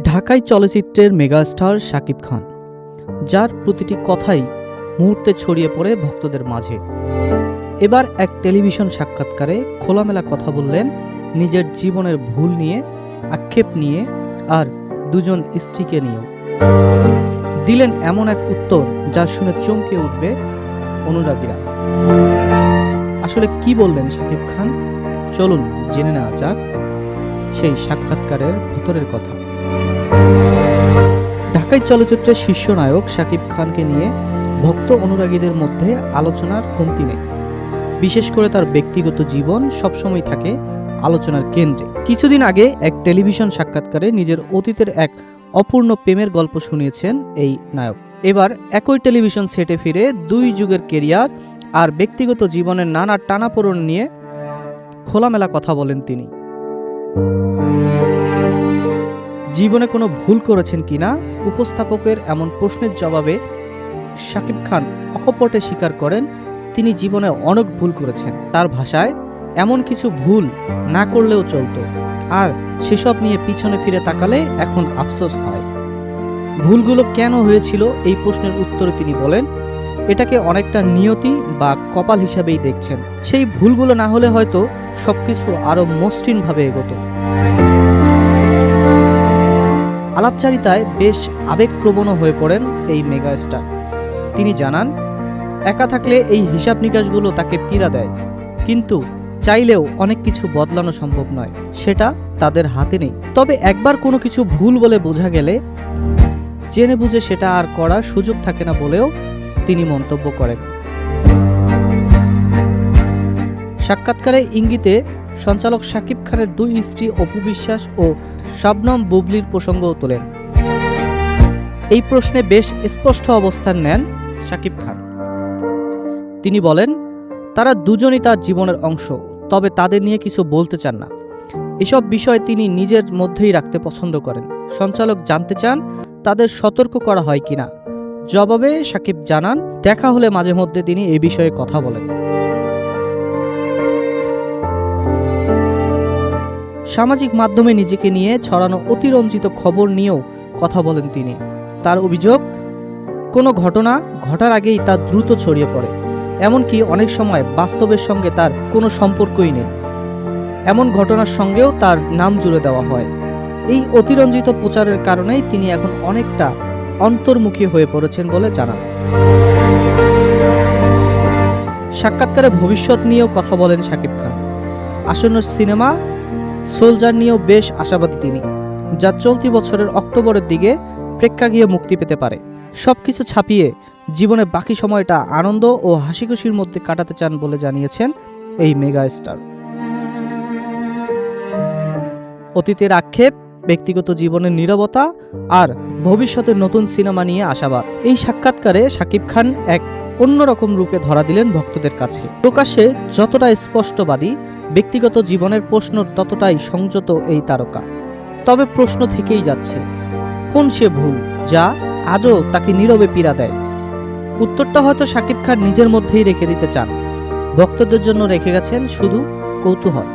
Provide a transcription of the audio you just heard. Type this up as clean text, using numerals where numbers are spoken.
ঢাকাই চলচ্চিত্রের মেগাস্টার শাকিব খান, যার প্রতিটি কথাই মুহূর্তে ছড়িয়ে পড়ে ভক্তদের মাঝে। এবার এক টেলিভিশন সাক্ষাৎকারে খোলামেলা কথা বললেন নিজের জীবনের ভুল নিয়ে, আক্ষেপ নিয়ে আর দুজন স্ত্রীকে নিয়েও। দিলেন এমন এক উত্তর যা শুনে চমকে উঠবে অনুরাগীরা। আসলে কি বললেন শাকিব খান, চলুন জেনে নেওয়া যাক সেই সাক্ষাৎকারের ভেতরের কথা। ঢাকাই চলচ্চিত্রের শীর্ষ নায়ক শাকিব খানকে নিয়ে ভক্ত অনুরাগীদের মধ্যে আলোচনার কমতি নেই। বিশেষ করে তার ব্যক্তিগত জীবন সবসময় থাকে আলোচনার কেন্দ্রে। কিছুদিন আগে এক টেলিভিশন সাক্ষাৎকারে নিজের অতীতের এক অপূর্ণ প্রেমের গল্প শুনিয়েছেন এই নায়ক। এবার একই টেলিভিশন সেটে ফিরে দুই যুগের কেরিয়ার আর ব্যক্তিগত জীবনের নানা টানাপোড়েন নিয়ে খোলামেলা কথা বলেন তিনি। জীবনে কোনো ভুল করেছেন কিনা উপস্থাপকের এমন প্রশ্নের জবাবে শাকিব খান অকপটে স্বীকার করেন তিনি জীবনে অনেক ভুল করেছেন। তার ভাষায়, এমন কিছু ভুল না করলেও চলতো, আর সেসব নিয়ে পিছনে ফিরে তাকালে এখন আফসোস হয়। ভুলগুলো কেন হয়েছিল এই প্রশ্নের উত্তরে তিনি বলেন, এটাকে অনেকটা নিয়তি বা কপাল হিসাবেই দেখছেন। সেই ভুলগুলো না হলে হয়তো সবকিছু আরো মসৃণভাবে এগোতো। আলাপচারিতায় বেশ আবেগপ্রবণ হয়ে পড়েন এই মেগাস্টার। তিনি জানান, একা থাকলে এই হিসাব নিকাশগুলো তাকে পীড়া দেয়, কিন্তু চাইলেও অনেক কিছু বদলানো সম্ভব নয়, সেটা তাদের হাতে নেই। তবে একবার কোনো কিছু ভুল বলে বোঝা গেলে জেনে বুঝে সেটা আর করার সুযোগ থাকে না বলেও তিনি মন্তব্য করেন। সাক্ষাৎকারে ইঙ্গিতে সঞ্চালক শাকিব খানের দুই স্ত্রী অপু বিশ্বাস ও শবনম বুবলির প্রসঙ্গও তোলেন। এই প্রশ্নে বেশ স্পষ্ট অবস্থান নেন শাকিব খান। তিনি বলেন, তারা দুজনই তার জীবনের অংশ, তবে তাদের নিয়ে কিছু বলতে চান না। এসব বিষয় তিনি নিজের মধ্যেই রাখতে পছন্দ করেন। সঞ্চালক জানতে চান তাদের সতর্ক করা হয় কিনা। জবাবে শাকিব জানান, দেখা হলে মাঝে মধ্যে তিনি এই বিষয়ে কথা বলেন। সামাজিক মাধ্যমে নিজেকে নিয়ে ছড়ানো অতিরঞ্জিত খবর নিয়েও কথা বলেন তিনি। তার অভিযোগ, কোনো ঘটনা ঘটার আগেই তা দ্রুত ছড়িয়ে পড়ে, এমনকি অনেক সময় বাস্তবের সঙ্গে তার কোনো সম্পর্কই নেই, এমন ঘটনার সঙ্গেও তার নাম জুড়ে দেওয়া হয়। এই অতিরঞ্জিত প্রচারের কারণেই তিনি এখন অনেকটা অন্তর্মুখী হয়ে পড়েছেন বলে জানান। সাক্ষাৎকারে ভবিষ্যৎ নিয়েও কথা বলেন শাকিব খান। আসন্ন সিনেমা সোলজার নিয়েও বেশ আশাবাদী তিনি, যা চলতি বছরের অক্টোবরের দিকে প্রেক্ষাগৃহে মুক্তি পেতে পারে। সবকিছু ছাপিয়ে জীবনে বাকি সময়টা আনন্দ ও হাসিখুশির মধ্যে কাটাতে চান বলে জানিয়েছেন এই মেগা স্টার। অতীতের আক্ষেপ, ব্যক্তিগত জীবনের নীরবতা আর ভবিষ্যতের নতুন সিনেমা নিয়ে আশাবাদ। এই সাক্ষাৎকারে শাকিব খান এক অন্যরকম রূপে ধরা দিলেন ভক্তদের কাছে। প্রকাশ্যে যতটা স্পষ্টবাদী, ব্যক্তিগত জীবনের প্রশ্ন ততটাই সংযত এই তারকা। তবে প্রশ্ন থেকেই যাচ্ছে, কোন সে ভুল যা আজও তাকে নীরবে পীড়া দেয়? উত্তরটা হয়তো শাকিব খান নিজের মধ্যেই রেখে দিতে চান। ভক্তদের জন্য রেখে গেছেন শুধু কৌতূহল।